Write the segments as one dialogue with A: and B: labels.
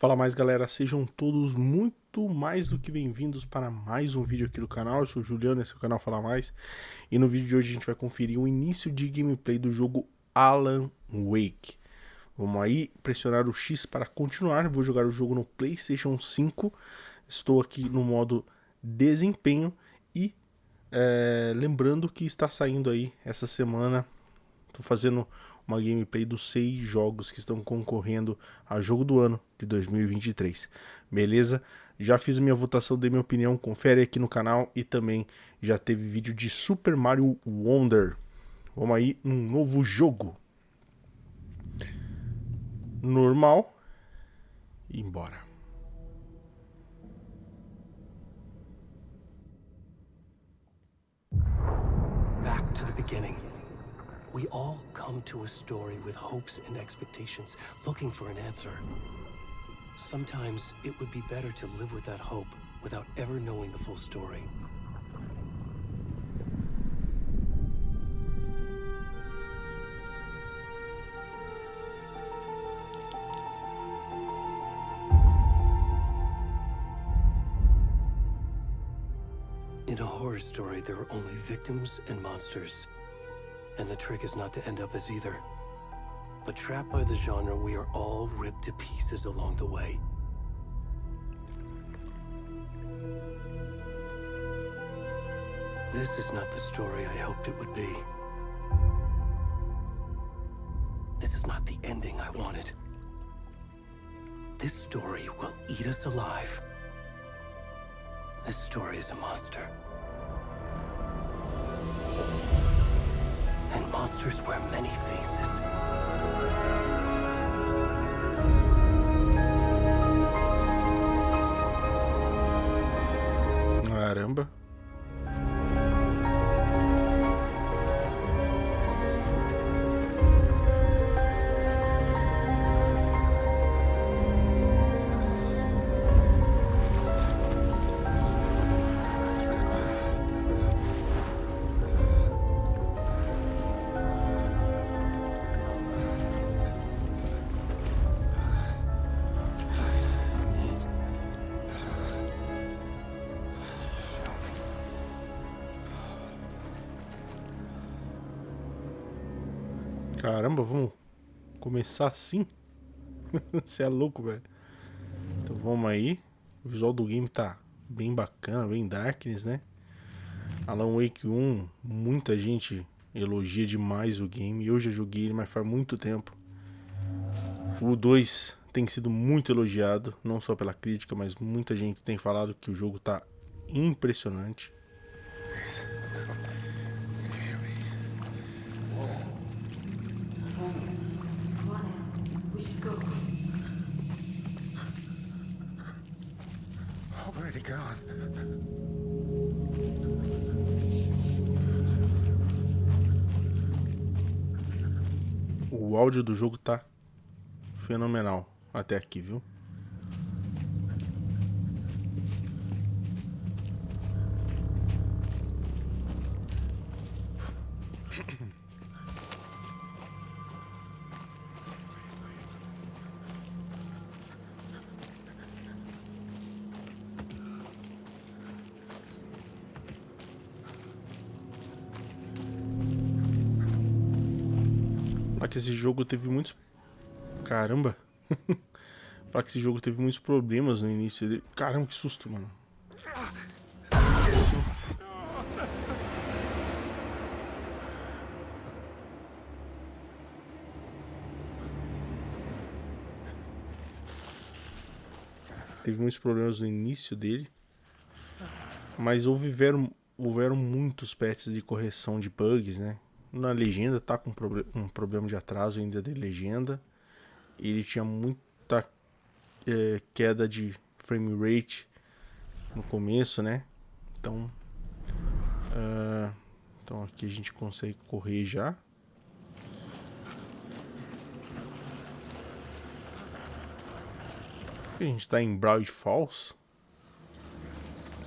A: Fala mais, galera, sejam todos muito mais do que bem-vindos para mais um vídeo aqui do canal. Eu sou o Juliano, esse é o canal Fala Mais. E no vídeo de hoje a gente vai conferir o início de gameplay do jogo Alan Wake. Vamos aí pressionar o X para continuar. Vou jogar o jogo no PlayStation 5. Estou aqui no modo desempenho e lembrando que está saindo aí essa semana. Estou fazendo uma gameplay dos 6 jogos que estão concorrendo a jogo do ano de 2023. Beleza? Já fiz minha votação, dei minha opinião, confere aqui no canal e também já teve vídeo de Super Mario Wonder. Vamos aí num novo jogo. Normal. E embora.
B: Back to the beginning. We all come to a story with hopes and expectations, looking for an answer. Sometimes it would be better to live with that hope without ever knowing the full story. In a horror story, there are only victims and monsters. And the trick is not to end up as either. But trapped by the genre, we are all ripped to pieces along the way. This is not the story I hoped it would be. This is not the ending I wanted. This story will eat us alive. This story is a monster. And monsters wear many faces.
A: Caramba. Caramba, vamos começar assim? Você é louco, velho. Então vamos aí. O visual do game tá bem bacana, bem darkness, né? Alan Wake 1, muita gente elogia demais o game. Eu já joguei ele, mas faz muito tempo. O 2 tem sido muito elogiado, não só pela crítica, mas muita gente tem falado que o jogo tá impressionante. O áudio do jogo tá fenomenal até aqui, viu? Falar que esse jogo teve muitos... Caramba! Falar que esse jogo teve muitos problemas no início dele. Caramba, que susto, mano. Teve muitos problemas no início dele. Mas houveram muitos patches de correção de bugs, né? Na legenda tá com um problema de atraso ainda de legenda. Ele tinha muita queda de frame rate no começo, né? Então aqui a gente consegue correr já. A gente tá em Broad Falls.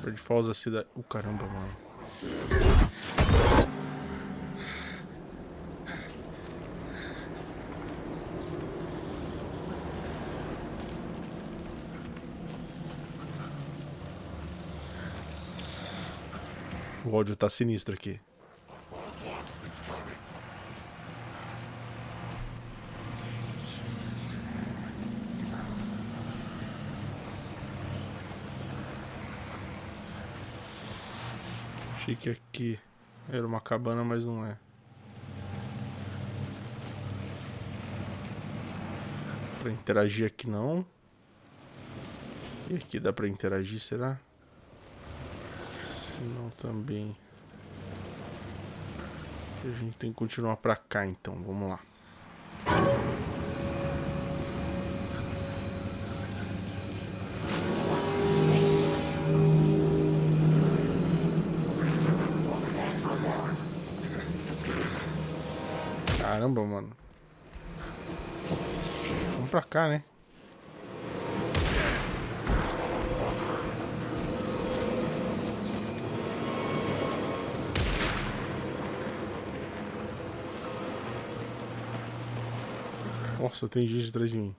A: Broad Falls é a cidade... caramba, mano. O áudio tá sinistro aqui. Achei que aqui era uma cabana, mas não é. Pra interagir aqui não. E aqui dá pra interagir, será? Não, também. A gente tem que continuar pra cá, então. Vamos lá. Caramba, mano. Vamos pra cá, né? Nossa, tem gente atrás de mim.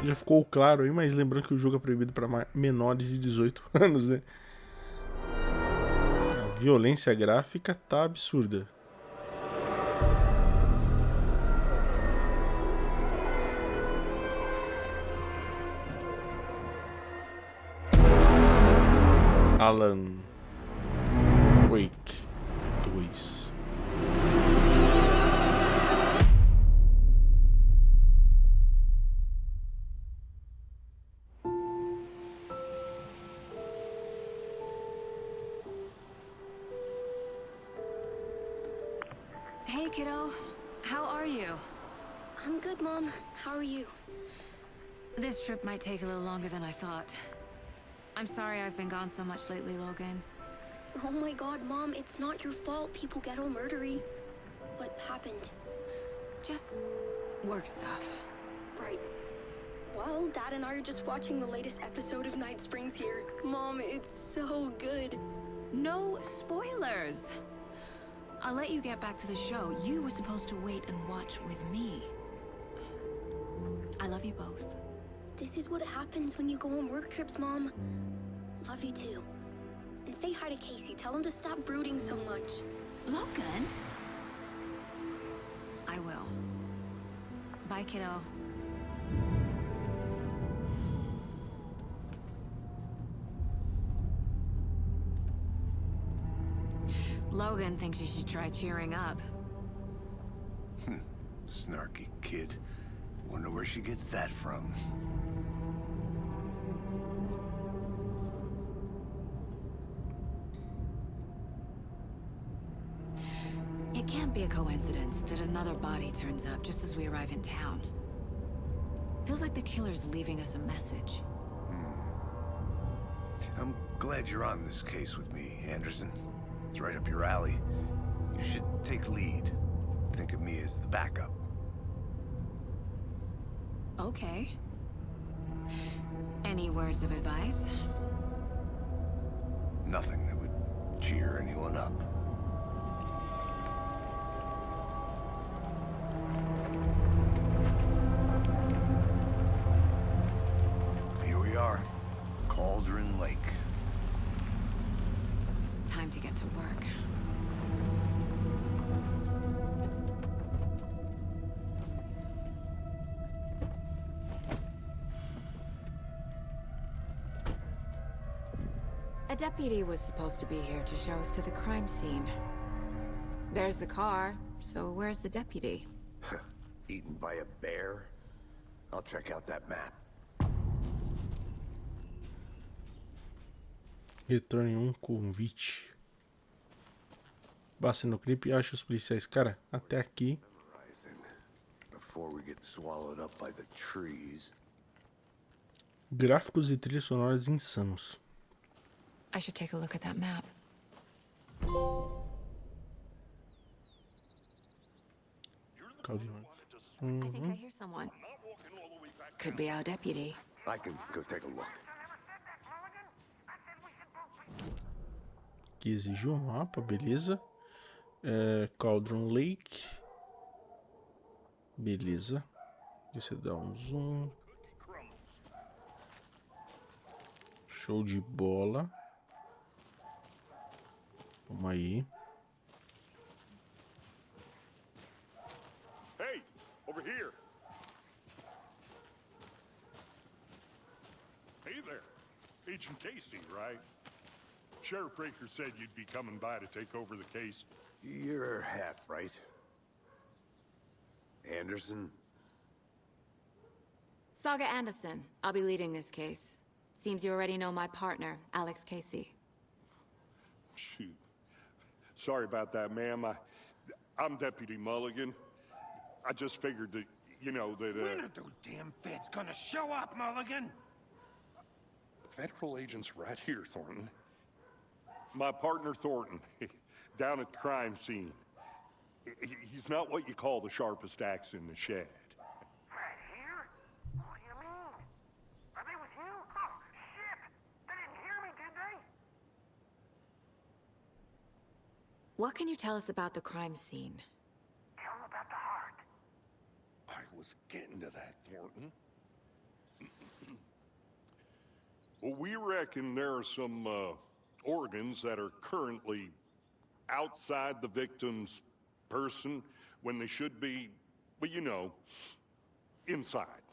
A: Já ficou claro aí, mas lembrando que o jogo é proibido para menores de 18 anos, né? A violência gráfica tá absurda. Alan Wake 2.
C: Hey, kiddo. How are you?
D: I'm good, Mom. How are you?
C: This trip might take a little longer than I thought. I'm sorry I've been gone so much lately, Logan.
D: Oh my god, Mom, it's not your fault people get all murdery. What happened?
C: Just work stuff.
D: Right. Well, Dad and I are just watching the latest episode of Night Springs here. Mom, it's so good.
C: No spoilers! I'll let you get back to the show. You were supposed to wait and watch with me. I love you both.
D: This is what happens when you go on work trips, Mom. Love you too. And say hi to Casey. Tell him to stop brooding so much.
C: Logan? I will. Bye, kiddo. Logan thinks you should try cheering up.
E: Snarky kid. Wonder where she gets that from.
C: It can't be a coincidence that another body turns up just as we arrive in town. Feels like the killer's leaving us a message.
E: I'm glad you're on this case with me, Anderson. It's right up your alley. You should take lead. Think of me as the backup.
C: Okay. Any words of advice?
E: Nothing that would cheer anyone up. Here we are, Cauldron Lake.
C: time to get to work. A deputy was supposed to be here to show us to the crime scene. There's the car, so where's the deputy?
E: Eaten by a bear? I'll check out that map.
A: Retorne um convite. Basta no clipe e acha os policiais. Cara, até aqui.
E: Before we get swallowed up by the trees.
A: Gráficos e trilhas sonoras insanos.
C: I should take a look at that map. I think I hear someone. Could be our deputy.
E: I can go take a look.
A: Que exige um mapa, beleza. Cauldron Lake. Beleza. Deixa eu dar um zoom. Show de bola. Vamos aí.
F: Hey, over here. Hey there. Agent Casey, right? Sheriff Breaker said you'd be coming by to take over the case.
E: You're half right. Anderson?
C: Saga Anderson. I'll be leading this case. Seems you already know my partner, Alex Casey.
F: Shoot. Sorry about that, ma'am. I'm Deputy Mulligan. I just figured that, you know, that,
G: When are those damn feds gonna show up, Mulligan?
F: Federal agent's right here, Thornton. My partner, Thornton, down at the crime scene. He's not what you call the sharpest axe in the shed.
G: Right here? What do you mean? Are they with you? Oh, shit! They didn't hear me, did they?
C: What can you tell us about the crime scene?
G: Tell them about the heart.
F: I was getting to that, Thornton. Well, we reckon there are some organs that are currently outside the victim's person when they should be, well, you know, inside.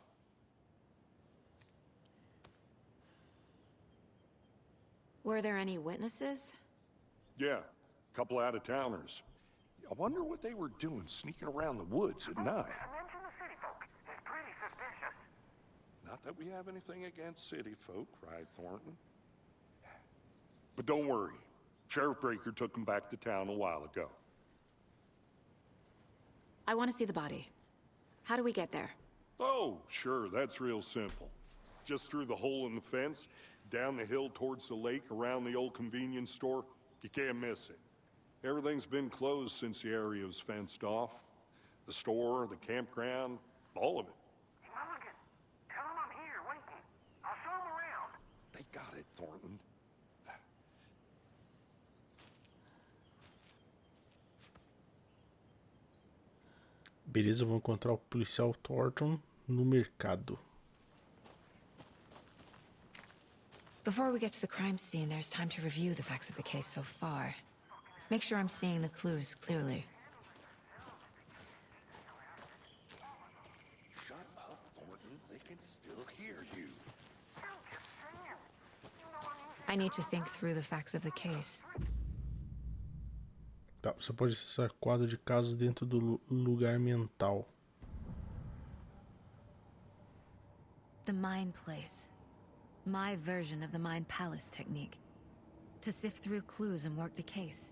C: Were there any witnesses?
F: Yeah, a couple out-of-towners. I wonder what they were doing sneaking around the woods at night.
G: Mention the city folk. It's pretty suspicious.
F: Not that we have anything against city folk, right, Thornton? But don't worry. Sheriff Breaker took them back to town a while ago.
C: I want to see the body. How do we get there?
F: Oh, sure, that's real simple. Just through the hole in the fence, down the hill towards the lake, around the old convenience store. You can't miss it. Everything's been closed since the area was fenced off. The store, the campground, all of it.
G: Hey, Mulligan, tell them I'm here, waiting. I'll show them around.
F: They got it, Thornton.
A: Beleza, vou encontrar o policial Thornton no mercado.
C: Before we get to the crime scene, there's time to review the facts of the case so far. Make sure I'm seeing the clues clearly.
F: Shut up, Thornton. They can still hear you.
C: I need to think through the facts of the case.
A: Tá, você pode acessar quadro de casos dentro do lugar mental.
C: The Mind Place. My version of the Mind Palace technique. To sift through clues and work the case.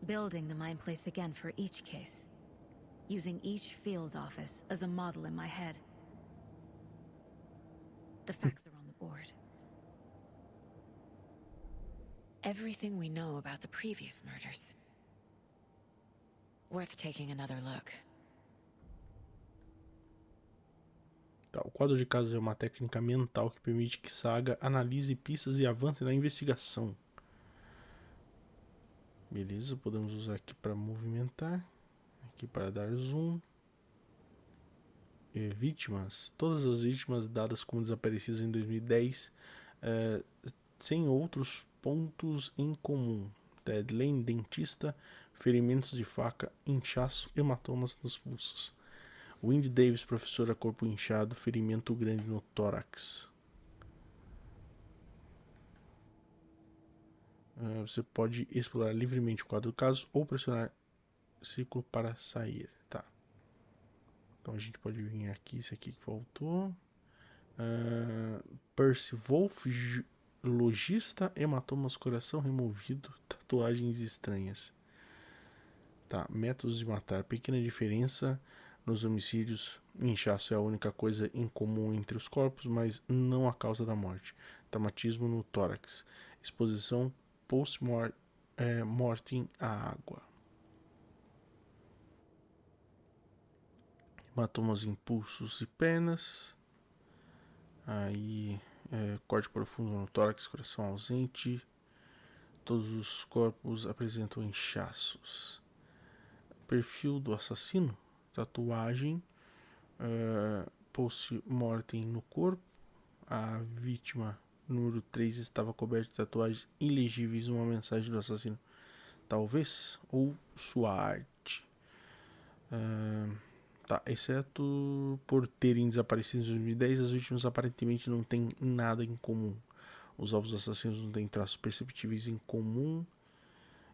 C: Building the Mind Place again for each case. Using each field office as a model in my head. The facts are on the board. Everything we know about the previous murders. Worth taking another look.
A: Tá, o quadro de casos é uma técnica mental que permite que Saga analise pistas e avance na investigação. Beleza, podemos usar aqui para movimentar, aqui para dar zoom. Vítimas. Todas as vítimas dadas como desaparecidas em 2010 sem outros pontos em comum. Ted Lane, dentista, ferimentos de faca, inchaço, hematomas nos pulsos. Wendy Davis, professora, corpo inchado, ferimento grande no tórax. Você pode explorar livremente o quadro do caso ou pressionar círculo para sair. Tá. Então a gente pode vir aqui, esse aqui que faltou. Percy Wolf, logista, hematomas, coração removido, tatuagens estranhas. Tá, métodos de matar. Pequena diferença nos homicídios. Inchaço é a única coisa em comum entre os corpos, mas não a causa da morte. Traumatismo no tórax. Exposição post-mortem à água. Hematomas em pulsos e pernas. Aí, corte profundo no tórax, coração ausente. Todos os corpos apresentam inchaços. Perfil do assassino. Tatuagem. Post-mortem no corpo. A vítima número 3 estava coberta de tatuagens ilegíveis. Uma mensagem do assassino. Talvez. Ou sua arte. Tá, exceto por terem desaparecido em 2010, as vítimas aparentemente não têm nada em comum. Os alvos assassinos não têm traços perceptíveis em comum.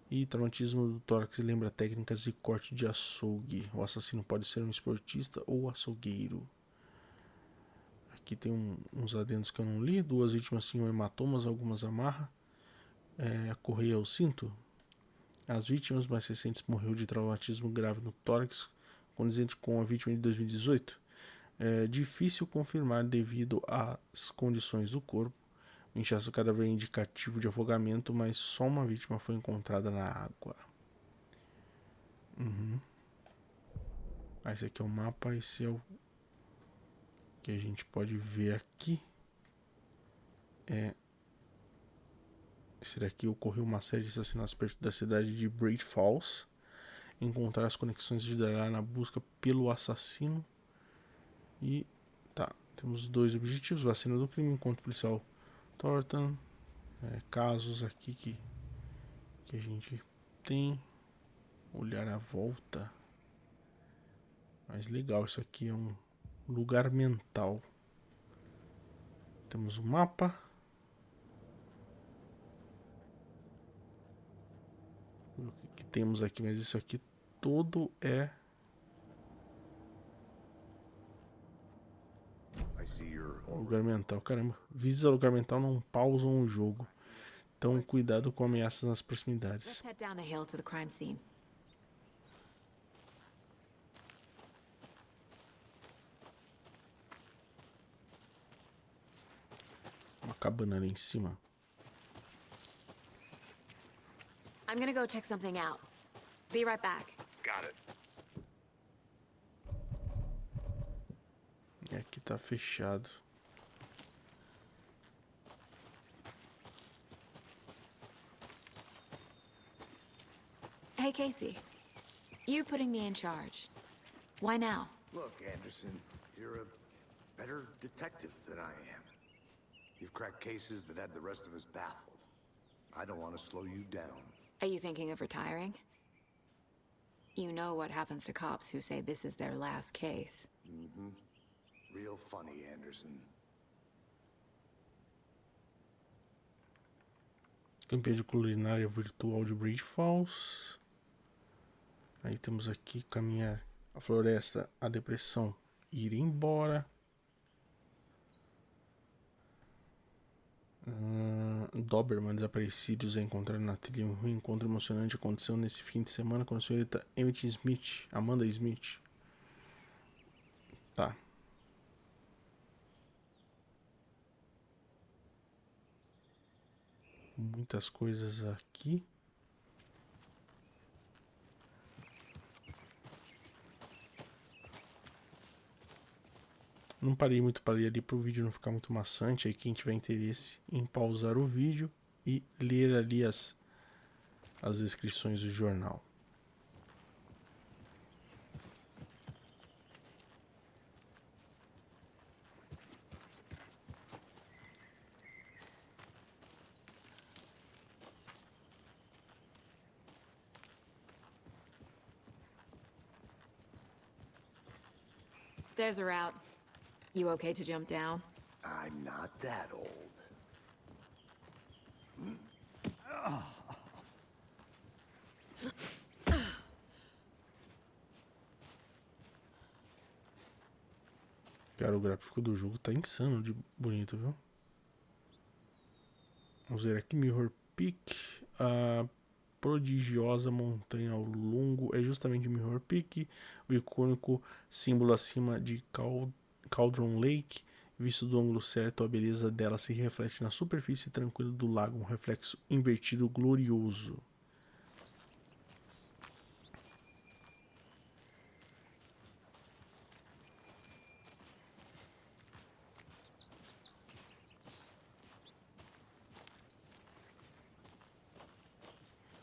A: E traumatismo do tórax lembra técnicas de corte de açougue. O assassino pode ser um esportista ou açougueiro. Aqui tem uns adendos que eu não li. 2 vítimas tinham hematomas, algumas amarra. Correia ao cinto. As vítimas mais recentes morreu de traumatismo grave no tórax, condizente com a vítima de 2018. É difícil confirmar devido às condições do corpo. O inchaço cadáver é indicativo de afogamento, mas só uma vítima foi encontrada na água. Esse aqui é o mapa, esse é o que a gente pode ver aqui. Esse daqui ocorreu uma série de assassinatos perto da cidade de Great Falls. Encontrar as conexões ajudará na busca pelo assassino. E tá, temos 2 objetivos: vacina do crime, encontro policial Thornton. Casos aqui que a gente tem. Olhar à volta. Mas legal, isso aqui é um lugar mental. Temos um mapa. O que temos aqui, mas isso aqui todo é lugar mental. Caramba, visitas ao lugar mental não pausam o jogo. Então cuidado com ameaças nas proximidades. Uma cabana ali em cima.
C: I'm gonna go check something out. Be right back.
E: Got it.
A: E aqui tá fechado.
C: Hey, Casey. You putting me in charge. Why now?
E: Look, Anderson, you're a better detective than I am. You've cracked cases that had the rest of us baffled. I don't want to slow you down.
C: Are you thinking of retiring? You know what happens to cops who say this is their last case.
E: Real funny, Anderson.
A: Campeã de culinária virtual de Great Falls. Aí temos aqui caminhar a floresta, a depressão, ir embora. Doberman desaparecidos é encontrado na trilha. Um encontro emocionante aconteceu nesse fim de semana com a senhorita Amanda Smith. Tá. Muitas coisas aqui. Não parei muito para ler ali para o vídeo não ficar muito maçante. Aí quem tiver interesse em pausar o vídeo e ler ali as descrições do jornal.
C: stairs are out. You okay to jump down?
E: I'm not that old.
A: Cara, o gráfico do jogo tá insano de bonito, viu? Vamos ver aqui, Mirror Peak. A prodigiosa montanha ao longo é justamente Mirror Peak, o icônico símbolo acima de Cauldron Lake. Visto do ângulo certo, a beleza dela se reflete na superfície tranquila do lago, um reflexo invertido glorioso.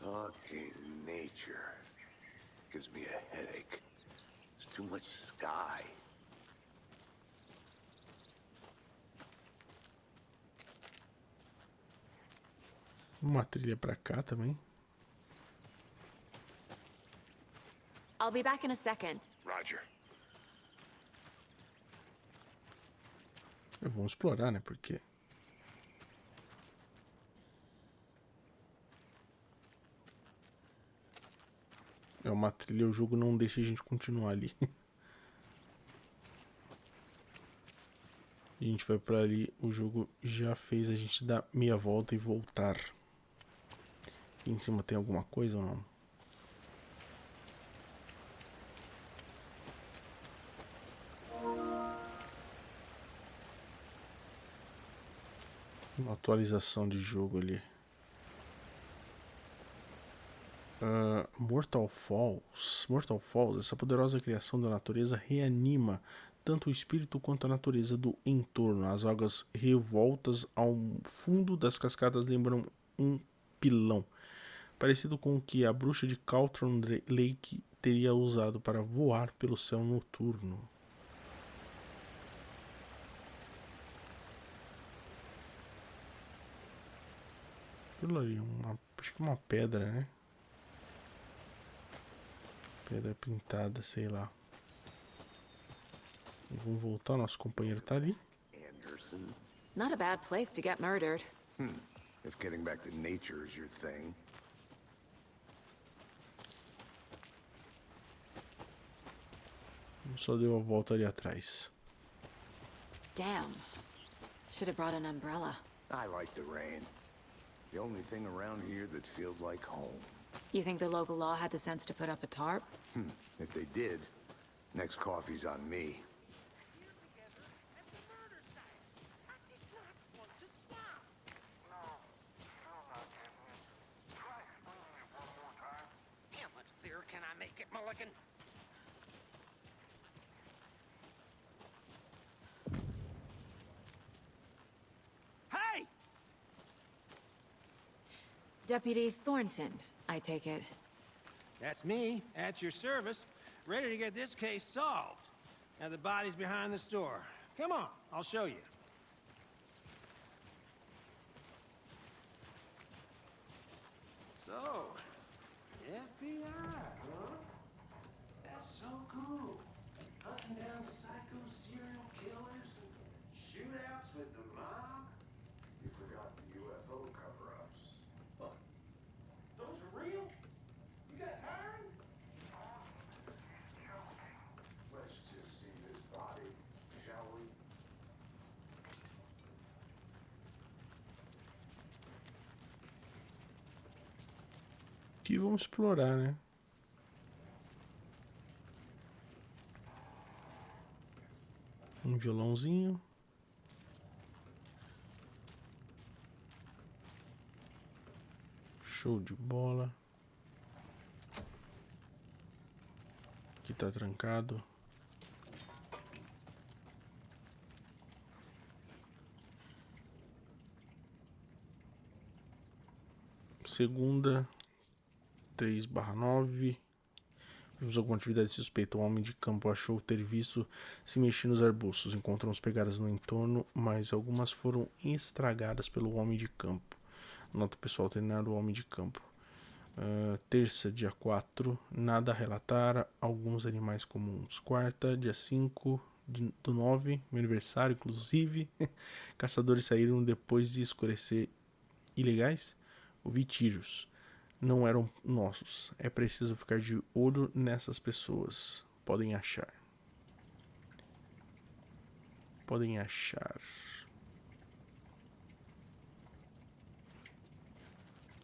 E: Fucking nature gives me a headache. There's too much sky.
A: Uma trilha pra cá também.
C: I'll be back in a second.
E: Roger.
A: Vamos explorar, né? Porque é uma trilha, o jogo não deixa a gente continuar ali. E a gente vai pra ali, o jogo já fez a gente dar meia volta e voltar. Aqui em cima tem alguma coisa ou não? Uma atualização de jogo ali. Mortal Falls, essa poderosa criação da natureza reanima tanto o espírito quanto a natureza do entorno. As águas revoltas ao fundo das cascadas lembram um pilão, parecido com o que a bruxa de Cauldron Lake teria usado para voar pelo céu noturno. Aquilo ali, acho que uma pedra, né? Pedra pintada, sei lá. E vamos voltar, nosso companheiro tá ali.
E: Anderson?
C: Not a bad place to get murdered.
E: If getting back to nature is your thing.
A: Só deu a volta ali atrás.
C: Damn. Should have brought an umbrella.
E: I like the rain. The only thing around here that feels like home.
C: You think the local law had the sense to put up a tarp?
E: If they did, next coffee's on me.
G: How much clearer can I make it, Mulligan? Hey!
C: Deputy Thornton, I take it.
H: That's me, at your service, ready to get this case solved. Now the body's behind the store. Come on, I'll show you. So, FBI, huh? That's so cool. Hunting down psycho serial killers and shootouts with the mob.
E: You forgot the UFO cover-ups.
H: What? Those are real? You guys hiring?
E: Let's just see this body, shall we?
A: Aqui vamos explorar, né? Um violãozinho. Show de bola. Aqui tá trancado. Segunda 3/9. Vimos alguma atividade suspeita. Um homem de campo achou ter visto se mexer nos arbustos. Encontramos pegadas no entorno, mas algumas foram estragadas pelo homem de campo. Nota pessoal, terminar o homem de campo. Terça, dia 4, nada a relatar. Alguns animais comuns. Quarta, dia 5, do 9, meu aniversário, inclusive. Caçadores saíram depois de escurecer. Ilegais? Ouvi tiros. Não eram nossos. É preciso ficar de olho nessas pessoas. Podem achar. Podem achar.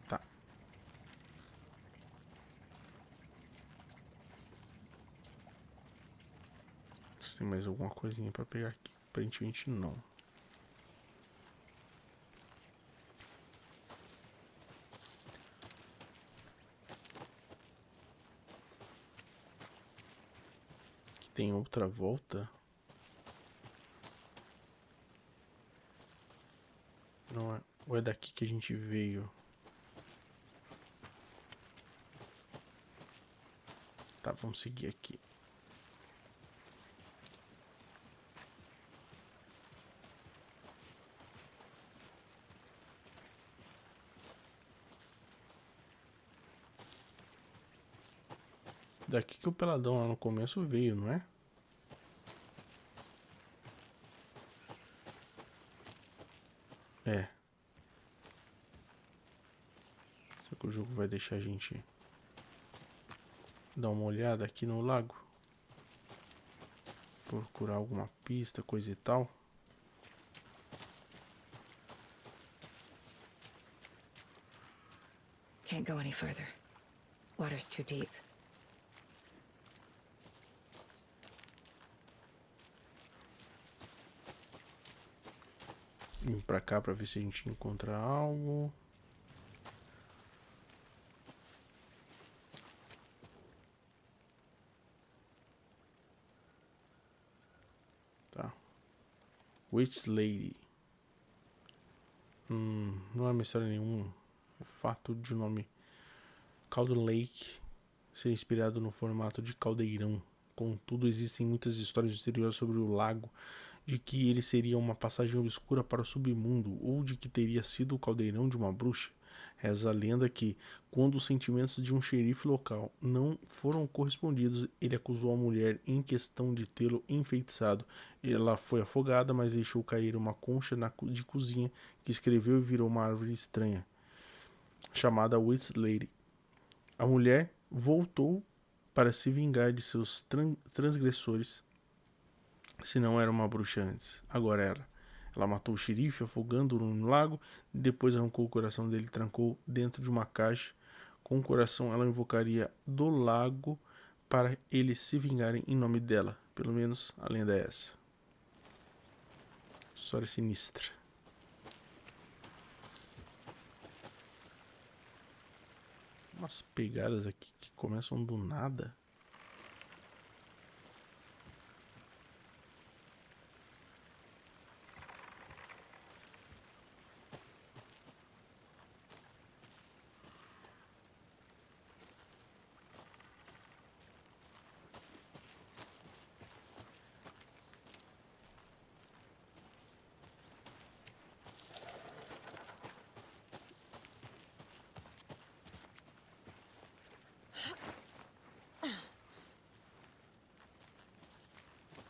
A: Tá. Se tem mais alguma coisinha pra pegar aqui. Aparentemente não. Aqui tem outra volta. Não é. Ou é daqui que a gente veio? Tá, vamos seguir aqui. Daqui que o peladão lá no começo veio, não é? É. Será que o jogo vai deixar a gente dar uma olhada aqui no lago? Procurar alguma pista, coisa e tal.
C: Can't go any further. Water's too deep.
A: Vim pra cá pra ver se a gente encontra algo. Tá. Witch Lady. Não é mistério nenhum. O fato de o nome Calder Lake ser inspirado no formato de caldeirão. Contudo, existem muitas histórias misteriosas sobre o lago, de que ele seria uma passagem obscura para o submundo, ou de que teria sido o caldeirão de uma bruxa. Reza a lenda que, quando os sentimentos de um xerife local não foram correspondidos, ele acusou a mulher em questão de tê-lo enfeitiçado. Ela foi afogada, mas deixou cair uma concha de cozinha que escreveu e virou uma árvore estranha, chamada Witch Lady. A mulher voltou para se vingar de seus transgressores. Se não era uma bruxa antes, agora era. Ela matou o xerife afogando-o no lago, depois arrancou o coração dele e trancou dentro de uma caixa. Com o coração ela invocaria do lago para eles se vingarem em nome dela. Pelo menos a lenda é essa. História sinistra. Umas pegadas aqui que começam do nada.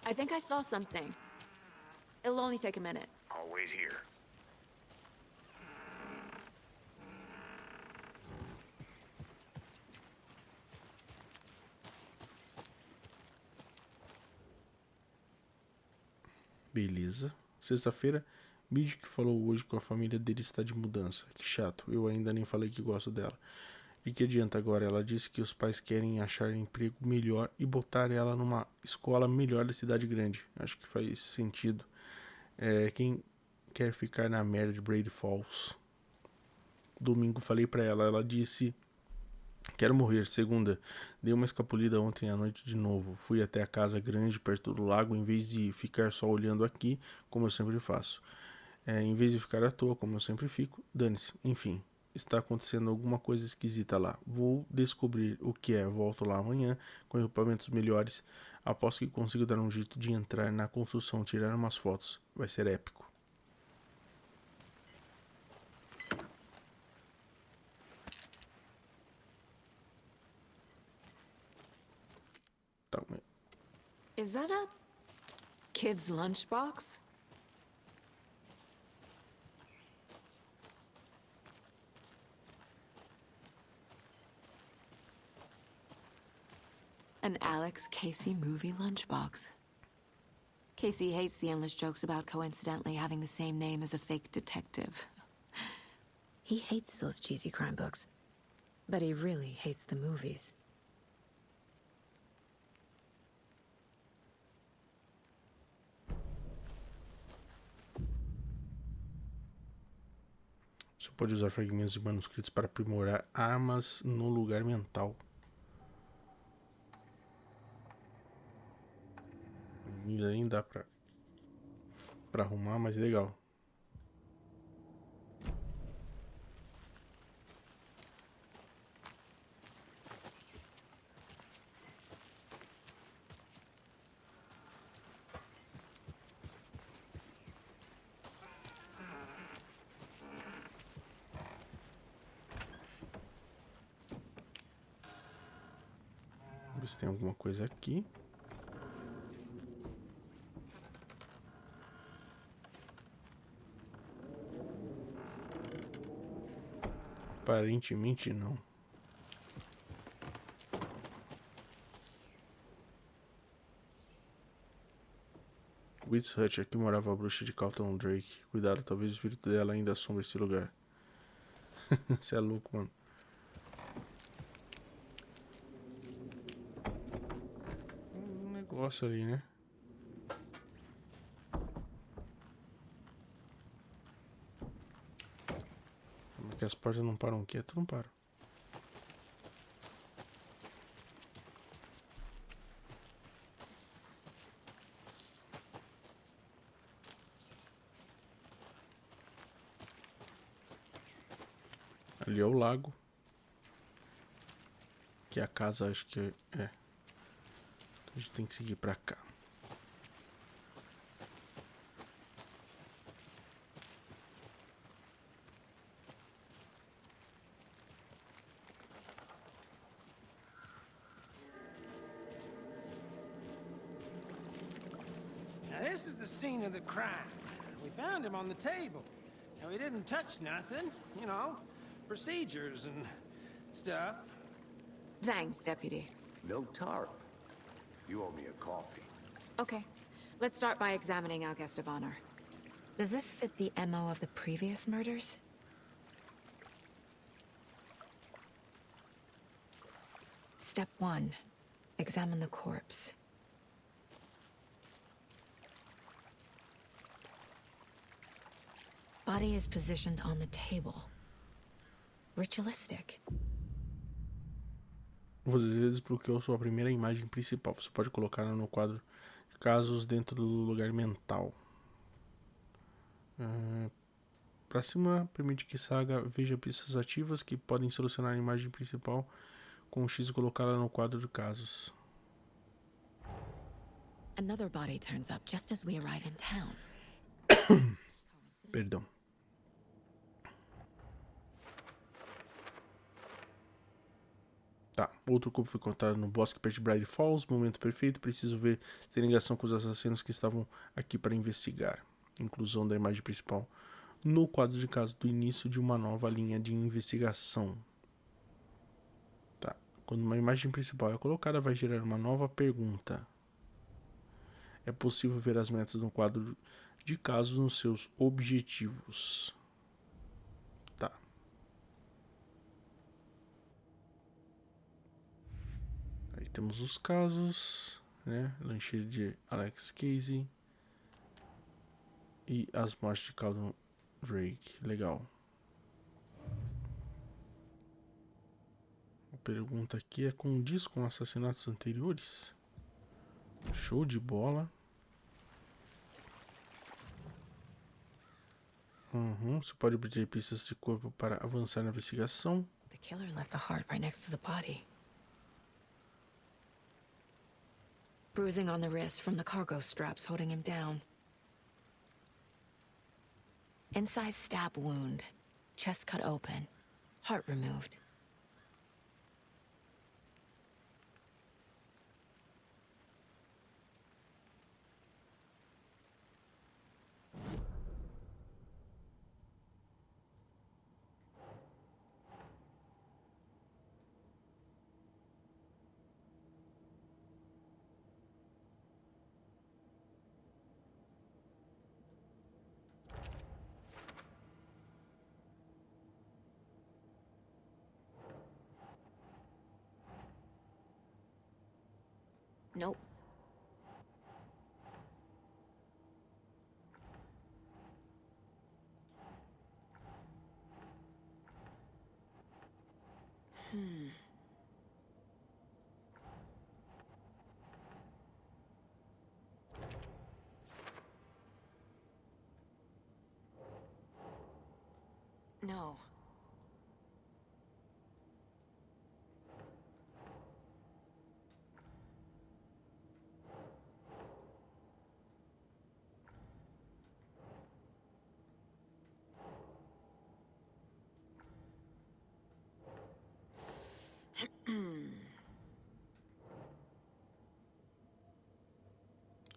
I: I think I saw something. It'll only take a minute.
G: I'll wait here.
A: Beleza. Sexta-feira, Mídio que falou hoje que a família dele está de mudança. Que chato, eu ainda nem falei que gosto dela. E que adianta agora? Ela disse que os pais querem achar emprego melhor e botar ela numa escola melhor da cidade grande. Acho que faz sentido. Quem quer ficar na merda de Brady Falls? Domingo falei pra ela, ela disse: quero morrer. Segunda, dei uma escapulida ontem à noite de novo. Fui até a casa grande perto do lago, em vez de ficar só olhando aqui, como eu sempre faço. Em vez de ficar à toa, como eu sempre fico, dane-se. Enfim, está acontecendo alguma coisa esquisita lá. Vou descobrir o que é. Volto lá amanhã com equipamentos melhores. Aposto que consigo dar um jeito de entrar na construção, tirar umas fotos. Vai ser épico. Tá.
I: Is that a kid's lunchbox? An Alex Casey movie lunchbox. Casey hates the endless jokes about coincidentally having the same name as a fake detective.
C: He hates those cheesy crime books, but he really hates the movies.
A: Você pode usar fragmentos de manuscritos para aprimorar armas no lugar mental. Ainda nem dá pra arrumar, mas legal. Vamos ver se tem alguma coisa aqui. Aparentemente não. Witch Hut, aqui morava a bruxa de Carlton Drake. Cuidado, talvez o espírito dela ainda assombre esse lugar. Você é louco, mano. Um negócio ali, né? Porque as portas não param quieto, não param. Ali é o lago. Que é a casa, acho que é. Então a gente tem que seguir pra cá.
H: Now, this is the scene of the crime. We found him on the table. And we didn't touch nothing, you know, procedures and stuff.
I: Thanks, Deputy.
E: No tarp. You owe me a coffee.
I: Okay, let's start by examining our guest of honor.
C: Does this fit the MO of the previous murders? Step 1. Examine the corpse. Body is positioned on the table. Ritualistic.
A: Você desbloqueou sua primeira imagem principal. Você pode colocá-la no quadro de casos dentro do lugar mental. Para cima, permite que Saga veja pistas ativas que podem solucionar a imagem principal com o X e colocá-la no quadro de casos.
C: Another body turns up just as we arrive in town.
A: Perdão. Tá, outro corpo foi encontrado no bosque perto de Bright Falls. Momento perfeito, preciso ver se tem ligação com os assassinos que estavam aqui para investigar. Inclusão da imagem principal no quadro de caso do início de uma nova linha de investigação. Tá, quando uma imagem principal é colocada, vai gerar uma nova pergunta. É possível ver as metas no quadro de casos nos seus objetivos. Tá. Aí temos os casos, né? Lancheira de Alex Casey e as mortes de Carlton Drake. Legal. A pergunta aqui é: condiz com assassinatos anteriores? Show de bola. Você pode obter pistas de corpo para avançar na investigação.
C: The killer left the heart right next to the body. Bruising on the wrist from the cargo straps holding him down. Inside stab wound. Chest cut open. Heart removed. Nope. No.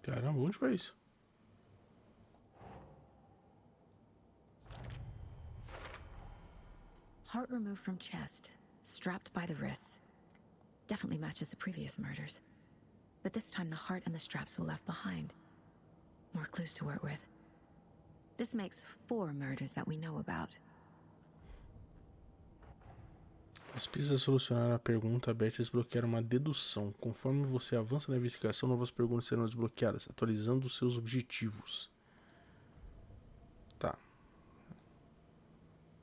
A: Caramba, onde foi isso?
C: Heart removed from chest, strapped by the wrists. Definitely matches the previous murders. But this time the heart and the straps were left behind. More clues to work with. This makes 4 murders that we know about.
A: As pistas solucionaram a pergunta aberta e desbloquearam uma dedução. Conforme você avança na investigação, novas perguntas serão desbloqueadas, atualizando os seus objetivos. Tá.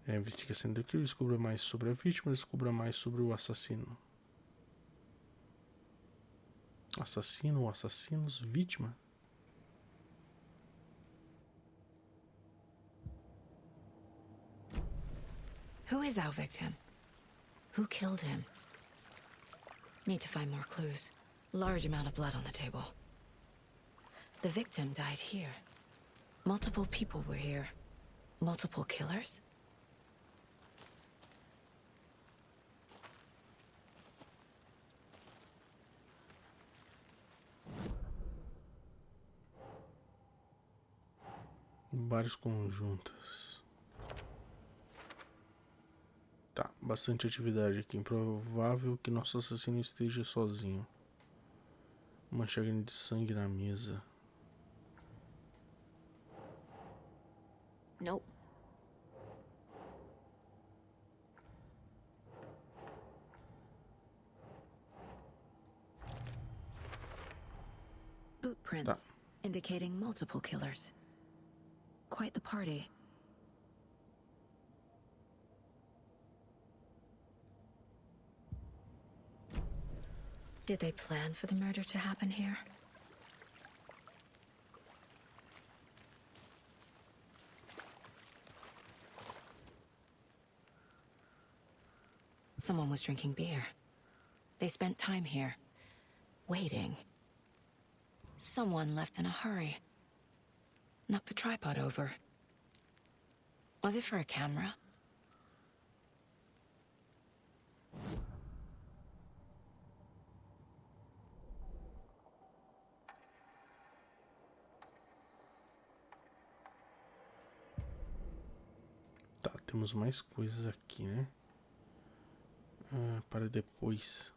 A: Investigação do crime, descubra mais sobre a vítima, descubra mais sobre o assassino. Assassino ou assassinos, vítima?
C: Who is our victim? Who killed him? Need to find more clues. Large amount of blood on the table. The victim died here. Multiple people were here. Multiple killers?
A: Vários conjuntos. Tá, bastante atividade aqui. Improvável que nosso assassino esteja sozinho. Uma chácara de sangue na mesa.
C: Nope. Boot prints, indicating multiple killers. Quite the party. Did they plan for the murder to happen here? Someone was drinking beer. They spent time here, waiting. Someone left in a hurry. Knocked the tripod over. Was it for a camera?
A: Tá, temos mais coisas aqui, né? Para depois.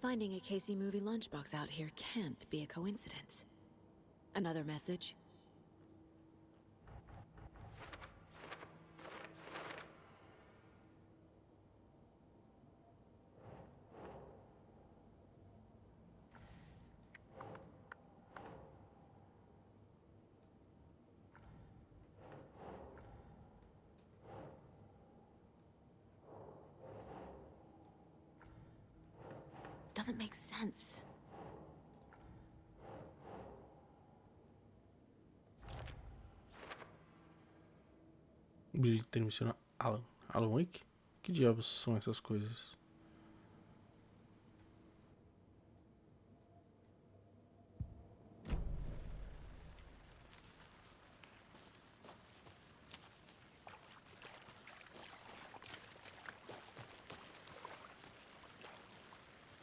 I: Finding a Casey movie lunchbox out here can't be a coincidence. Another message? Doesn't make sense.
A: O bilhete menciona Alan. Alan Wake? Que diabos são essas coisas?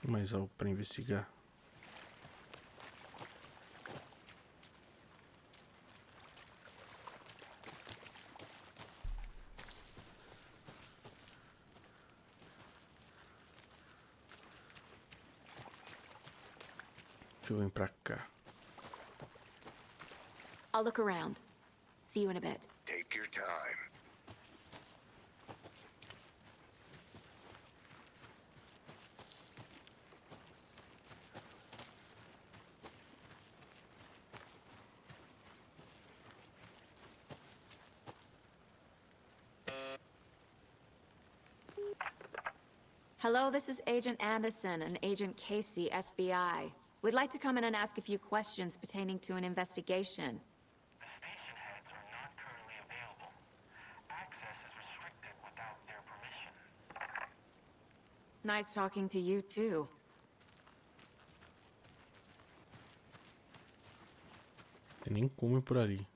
A: Mais algo para investigar. Deixa eu vir pra cá.
I: I'll look around. See you in a bit.
E: Take your time.
I: Hello, this is Agent Anderson and Agent Casey, FBI. We'd like to come in and ask a few questions pertaining to an investigation.
G: The station heads are not currently available. Access is restricted without their permission.
I: Nice talking to you, too.
A: Tem nem como ir por ali.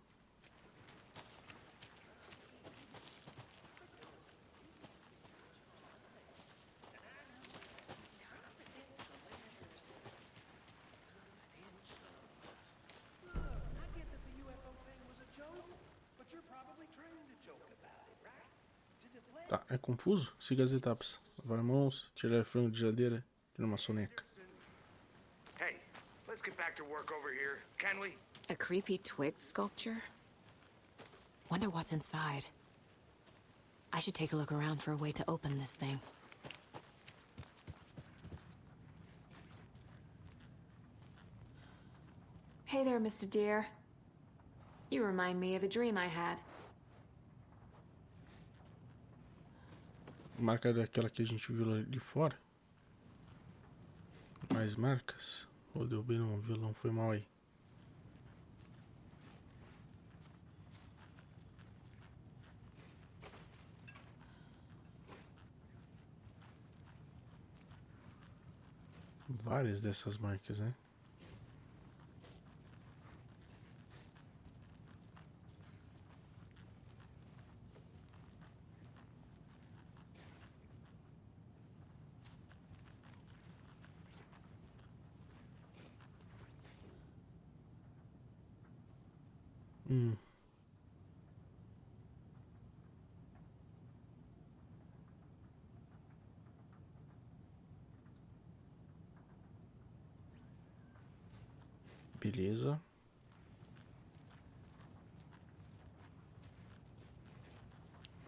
A: Tá, é confuso? Siga as etapas. Lavar mãos, tirar frango de geladeira, tirar uma soneca.
E: Hey, let's get back to work over here, can we?
I: A creepy twig sculpture? Wonder what's inside. I should take a look around for a way to open this thing. Hey there, Mr. Deer. You remind me of a dream I had.
A: Marca daquela que a gente viu lá de fora. Mais marcas. Ou deu bem no violão, foi mal aí. Várias dessas marcas, né? Beleza.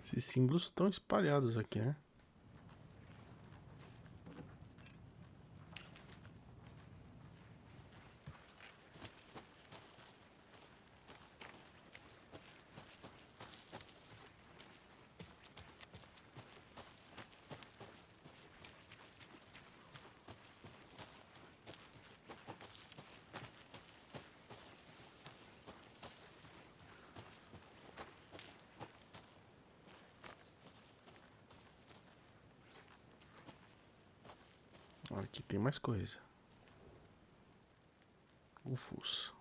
A: Esses símbolos estão espalhados aqui, né? Aqui tem mais coisa. Ufos.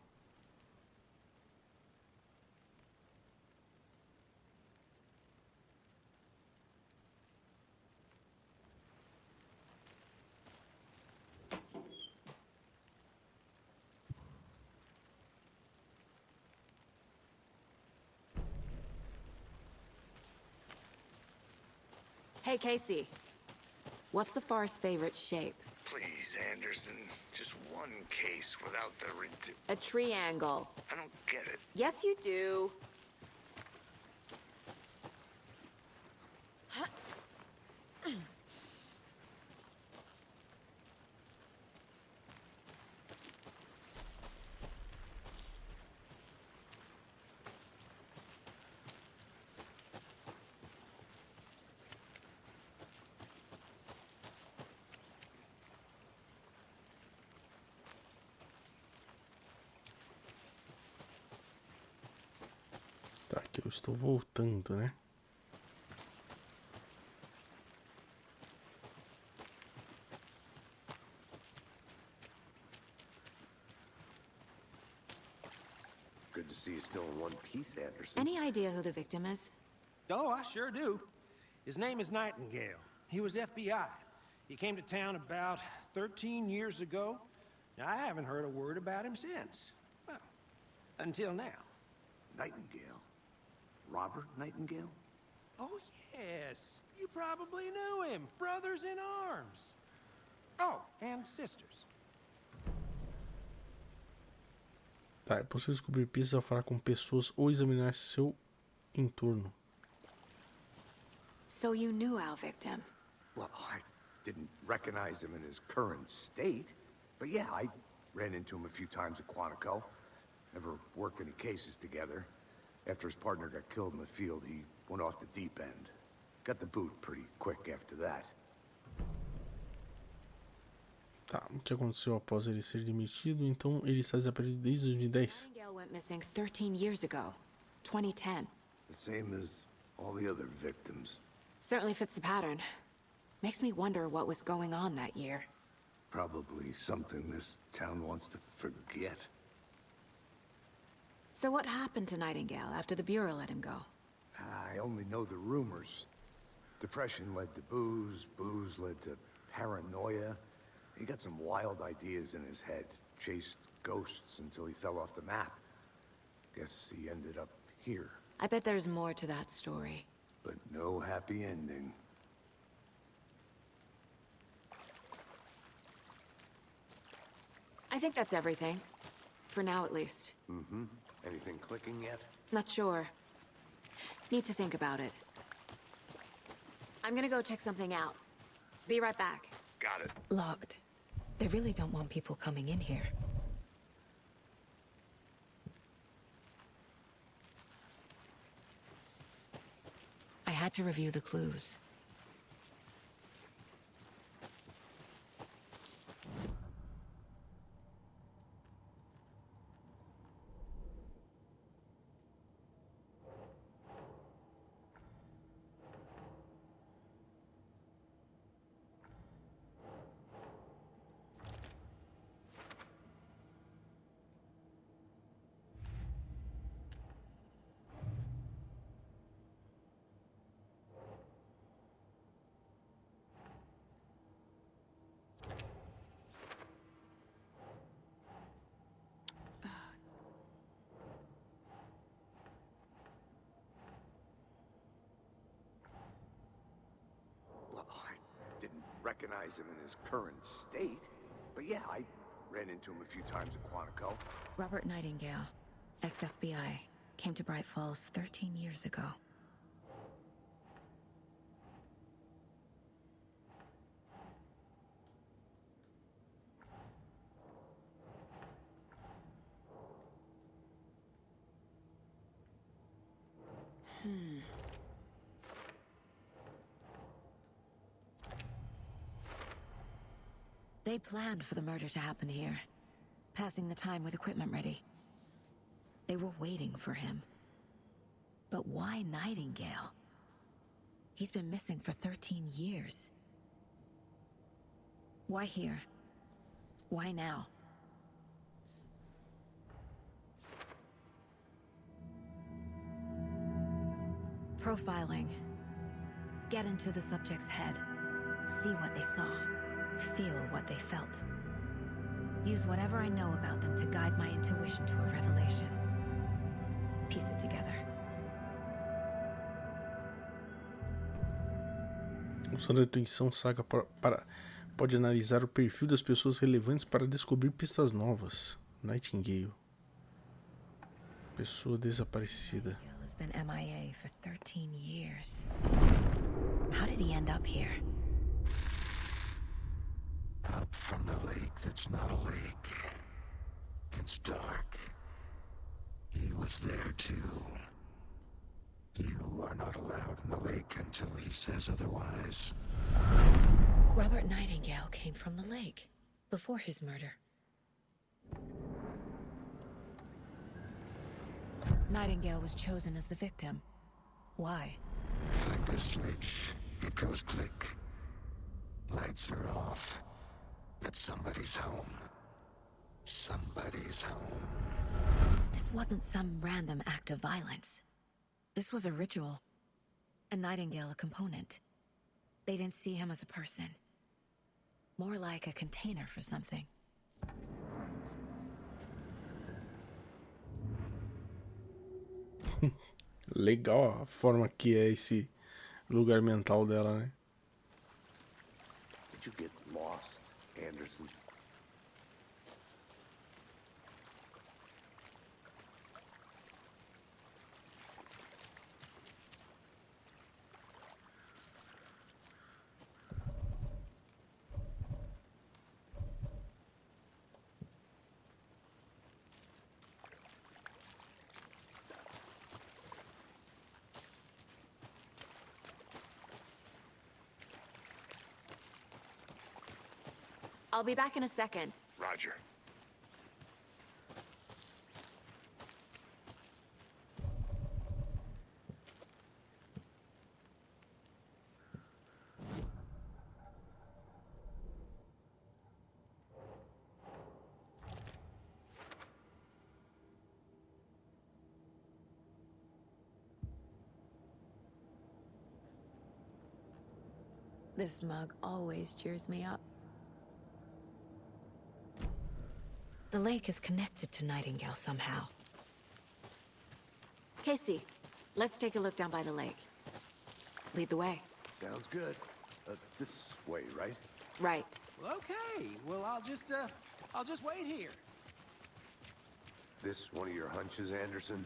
I: Hey, Casey. What's the forest's favorite shape?
E: Please, Anderson. Just one case without the
I: A triangle.
E: I don't get it.
I: Yes, you do.
A: Tá, aqui eu estou voltando, né?
E: Good to see you still in one piece, Anderson.
I: Any idea who the victim is?
H: Oh, I sure do. His name is Nightingale. He was FBI. He came to town about 13 years ago. Now, I haven't heard a word about him since. Well, until now.
E: Nightingale? Robert Nightingale?
H: Oh, yes. You probably knew him. Brothers in arms. Oh, and sisters.
A: Tá, é possível descobrir pistas ao falar com pessoas ou examinar seu entorno.
I: So you knew our victim.
E: Well, I didn't recognize him in his current state. But yeah, I ran into him a few times at Quantico. Never worked any cases together. After his partner got killed in the field, he went off the deep end. Got the boot pretty quick after that.
A: Tá, o que aconteceu após ele ser demitido? Então ele está desaparecido desde 2010.
I: Nightingale went missing 13 years ago, 2010.
E: The same as all the other victims.
I: Certainly fits the pattern. Makes me wonder what was going on that year.
E: Probably something this town wants to forget.
I: So what happened to Nightingale after the Bureau let him go?
E: I only know the rumors. Depression led to booze, booze led to paranoia. He got some wild ideas in his head, chased ghosts until he fell off the map. Guess he ended up here,
I: I bet there's more to that story.
E: but no happy ending.
I: I think that's everything. For now, at least.
E: Anything clicking yet?
I: Not sure. Need to think about it. I'm gonna go check something out. Be right back.
E: Got it.
C: Locked. They really don't want people coming in here. I had to review the clues.
E: Well, I didn't recognize him in his current state, but yeah, I ran into him a few times at Quantico.
C: Robert Nightingale, ex-FBI, came to Bright Falls 13 years ago. They planned for the murder to happen here, passing the time with equipment ready. They were waiting for him. But why Nightingale? He's been missing for 13 years. Why here? Why now? Profiling. Get into the subject's head. See what they saw. Feel what they felt. Use whatever I know about them to guide my intuition to a revelation. Piece it together.
A: Usando a intuição, Saga pode analisar o perfil das pessoas relevantes para descobrir pistas novas. Nightingale. Pessoa desaparecida.
C: Nightingale has been MIA for 13 years. How did he end up here?
J: Up from the lake that's not a lake. It's dark. He was there too. You are not allowed in the lake until he says otherwise.
C: Robert Nightingale came from the lake before his murder. Nightingale was chosen as the victim. Why?
J: Flick the switch. It goes click. Lights are off. But somebody's home. Somebody's home.
C: This wasn't some random act of violence. This was a ritual. And Nightingale a component. They didn't see him as a person. More like a container for something.
A: Legal a forma que é esse lugar mental dela, né?
E: Did you get lost, Anderson?
I: I'll be back in a second.
E: Roger.
I: This mug always cheers me up. The lake is connected to Nightingale somehow. Casey, let's take a look down by the lake. Lead the way.
E: Sounds good. This way, right?
I: Right.
H: Well, okay. Well, I'll just wait here.
E: This one of your hunches, Anderson?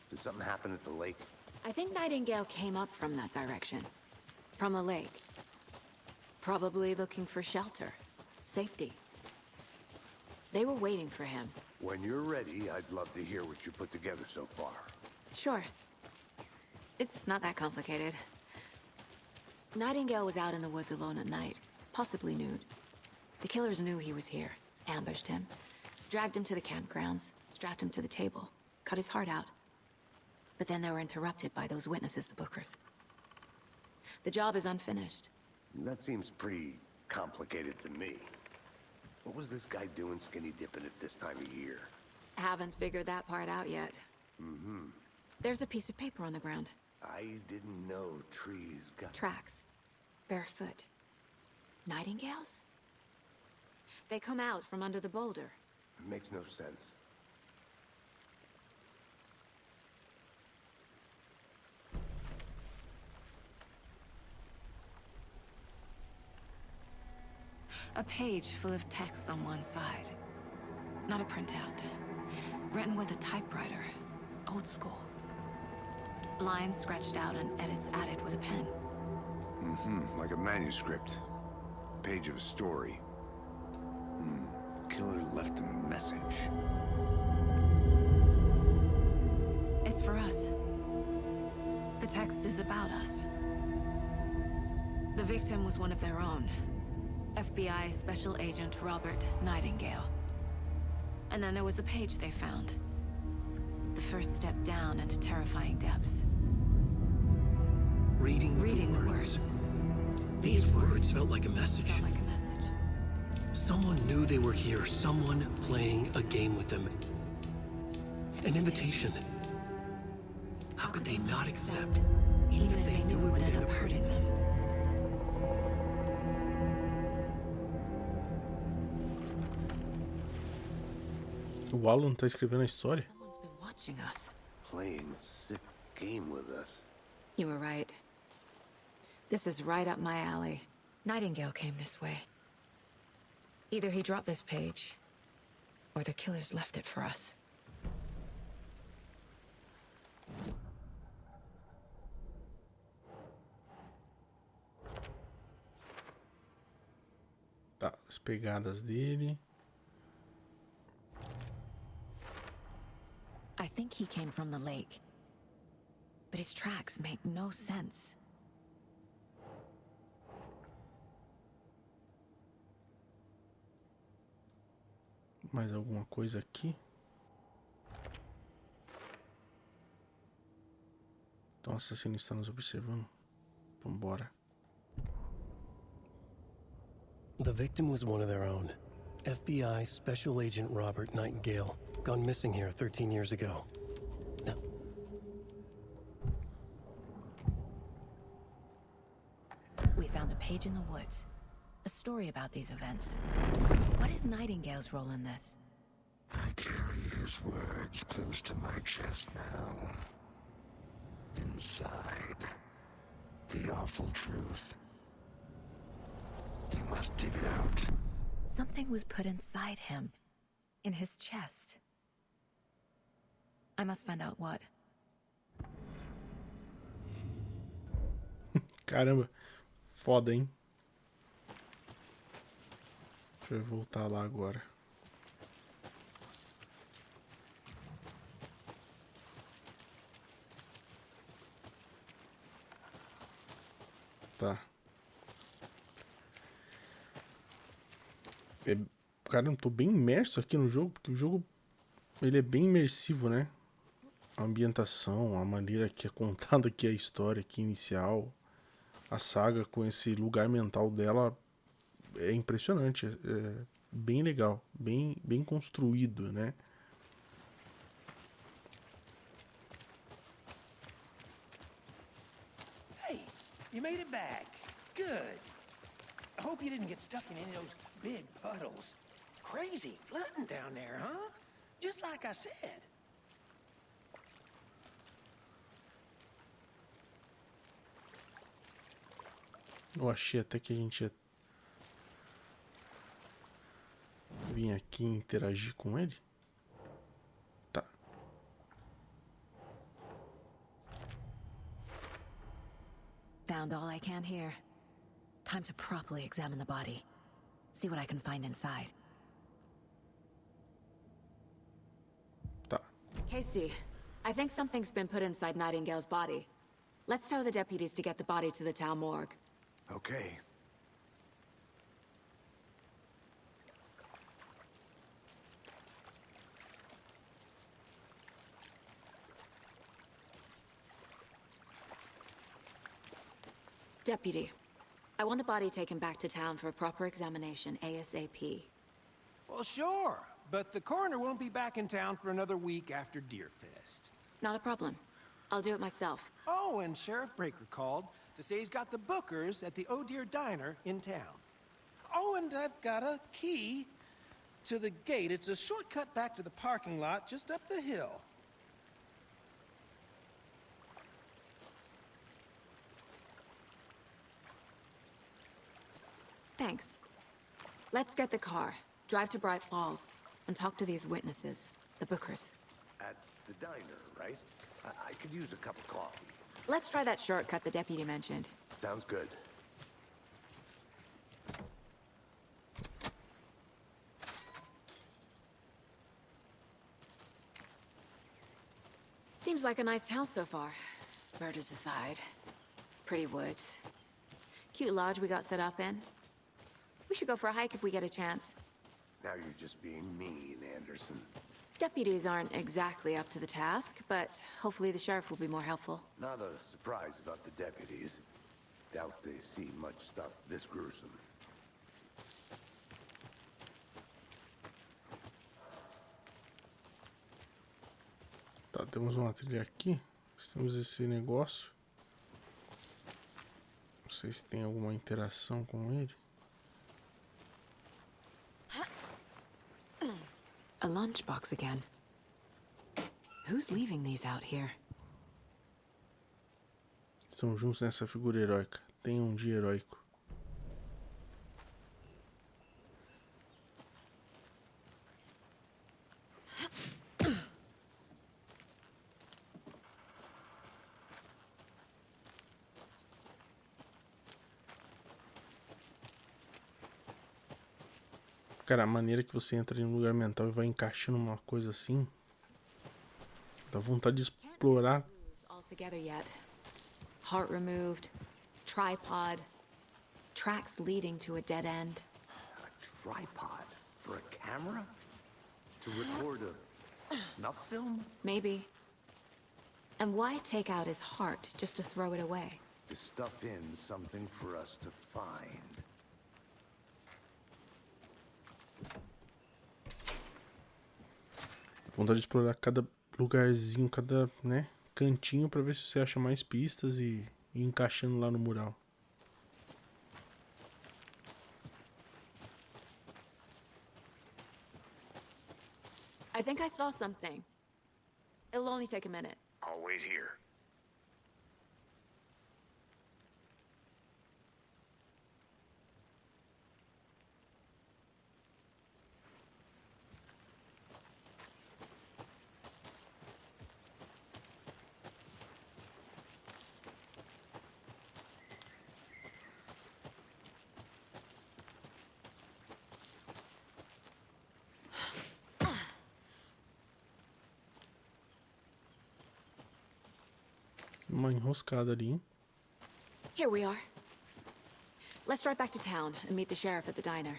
E: Did something happen at the lake?
I: I think Nightingale came up from that direction. From the lake. Probably looking for shelter. Safety. They were waiting for him.
E: When you're ready, I'd love to hear what you put together so far.
I: Sure. It's not that complicated. Nightingale was out in the woods alone at night, possibly nude. The killers knew he was here, ambushed him, dragged him to the campgrounds, strapped him to the table, cut his heart out. But then they were interrupted by those witnesses, the Bookers. The job is unfinished.
E: That seems pretty complicated to me. What was this guy doing skinny dipping at this time of year?
I: Haven't figured that part out yet.
E: Mm-hmm.
I: There's a piece of paper on the ground.
E: I didn't know trees got...
I: Tracks. Barefoot. Nightingales? They come out from under the boulder.
E: It makes no sense.
I: A page full of text on one side. Not a printout. Written with a typewriter. Old school. Lines scratched out and edits added with a pen.
E: Mm-hmm. Like a manuscript. Page of a story. Killer left a message.
I: It's for us. The text is about us. The victim was one of their own. FBI Special Agent Robert Nightingale. And then there was the page they found. The first step down into terrifying depths.
B: Reading
I: the words.
B: These words felt like a message.
I: Felt like a message.
B: Someone knew they were here, someone playing a game with them. An invitation. How could they not accept,
I: Even if they knew it would end up hurting them.
A: O Alan tá escrevendo a história?
I: Someone's been watching us.
E: Playing a sick game with us.
I: You were right. This is right up my alley. Nightingale came this way. Either he dropped this page, or the killers left it for us.
A: Tá, as pegadas dele.
I: I think he came from the lake. But his tracks make no sense.
A: Mais alguma coisa aqui? Então o assassino está nos observando. Vambora.
B: The victim was one of their own. FBI Special Agent Robert Nightingale, gone missing here 13 years ago. Now,
I: We found a page in the woods. A story about these events. What is Nightingale's role in this?
J: I carry his words close to my chest now. Inside, the awful truth. You must dig it out.
I: Something was put inside him. In his chest. I must find out what.
A: Caramba, foda, hein? Deixa eu voltar lá agora. Tá. Cara, eu tô bem imerso aqui no jogo, porque o jogo ele é bem imersivo, né? A ambientação, a maneira que é contada aqui a história aqui inicial, a saga com esse lugar mental dela é impressionante, é bem legal, bem construído, né?
H: Hey, you made it back. Good. I hope you didn't get stuck in any of those big puddles. Crazy flooding down there, huh? Just like I said.
A: Eu achei até que a gente ia vir aqui interagir com ele. Tá.
C: Found all I can here. Time to properly examine the body. See what I can find inside.
A: Tá.
I: Casey, I think something's been put inside Nightingale's body. Let's tell the deputies to get the body to the town morgue.
E: Okay.
I: Deputy, I want the body taken back to town for a proper examination ASAP.
H: Well, sure, but the coroner won't be back in town for another week after Deerfest.
I: Not a problem. I'll do it myself.
H: Oh, and Sheriff Breaker called to say he's got the bookers at the Oh Dear Diner in town. Oh, and I've got a key to the gate. It's a shortcut back to the parking lot just up the hill.
I: Thanks. Let's get the car, drive to Bright Falls, and talk to these witnesses, the bookers.
E: At the diner, right? I could use a cup of coffee.
I: Let's try that shortcut the deputy mentioned.
E: Sounds good.
I: Seems like a nice town so far. Murders aside. Pretty woods. Cute lodge we got set up in. We should go for a hike if we get a chance.
E: Now you're just being mean, Anderson.
I: Deputies aren't exactly up to the task, but hopefully the sheriff will be more helpful.
E: Not a surprise about the deputies. Doubt they see much stuff this gruesome.
A: Tá, temos uma trilha aqui. Temos esse negócio. Não sei se tem alguma interação com ele.
I: A lunchbox again. Who's leaving these out here?
A: Estão juntos nessa figura heróica. Tenha um dia heróico. Cara, a maneira que você entra em um lugar mental e vai encaixando uma coisa assim, dá vontade de explorar.
I: All together yet. Heart removed, tripod, tracks leading to a dead end.
E: A tripod for a camera? To record a snuff film?
I: Maybe. And why take out his heart just to throw it away?
E: To stuff in something for us to find.
A: Vontade de explorar cada lugarzinho, cada, né, cantinho pra ver se você acha mais pistas e ir encaixando lá no mural.
I: I think I saw something. It'll only take a minute.
G: I'll wait here.
A: Uma enroscada ali, hein?
I: Here we are. Let's drive back to town and meet the sheriff at the diner.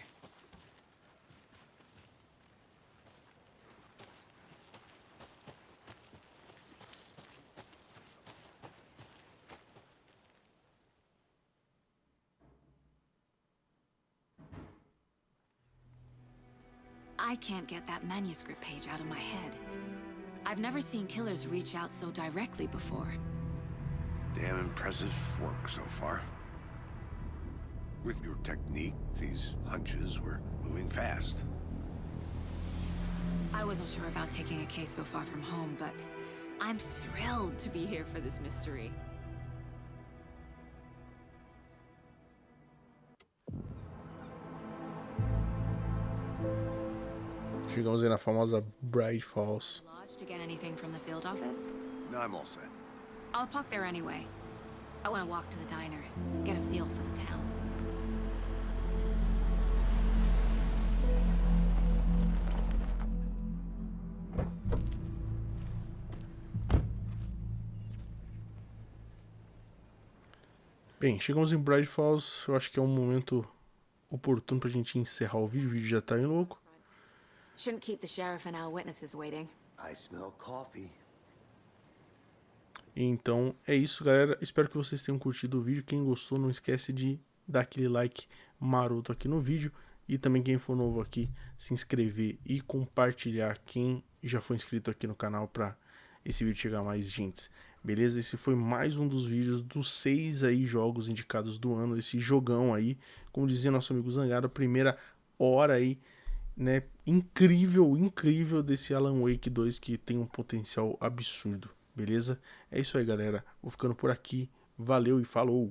I: I can't get that manuscript page out of my head. I've never seen killers reach out so directly before.
E: Damn impressive work so far. With your technique, these hunches were moving fast.
I: I wasn't sure about taking a case so far from home, but I'm thrilled to be here for this mystery.
A: Chegamos aí na famosa Bright Falls.
I: Lodge to get anything from the field office?
E: No, I'm all set.
I: I'll park there anyway. I want to walk to the diner, get a feel for the town.
A: Bem, chegamos em Bright Falls. Eu acho que é um momento oportuno pra gente encerrar o vídeo. O vídeo já tá indo louco.
I: Shouldn't keep the sheriff and our witnesses waiting.
E: I smell coffee.
A: Então é isso, galera. Espero que vocês tenham curtido o vídeo. Quem gostou, não esquece de dar aquele like maroto aqui no vídeo. E também quem for novo aqui, se inscrever e compartilhar quem já foi inscrito aqui no canal para esse vídeo chegar a mais gente. Beleza? Esse foi mais um dos vídeos dos 6 aí jogos indicados do ano. Esse jogão aí, como dizia nosso amigo Zangado, a primeira hora aí, né? Incrível, incrível desse Alan Wake 2 que tem um potencial absurdo. Beleza? É isso aí, galera. Vou ficando por aqui. Valeu e falou!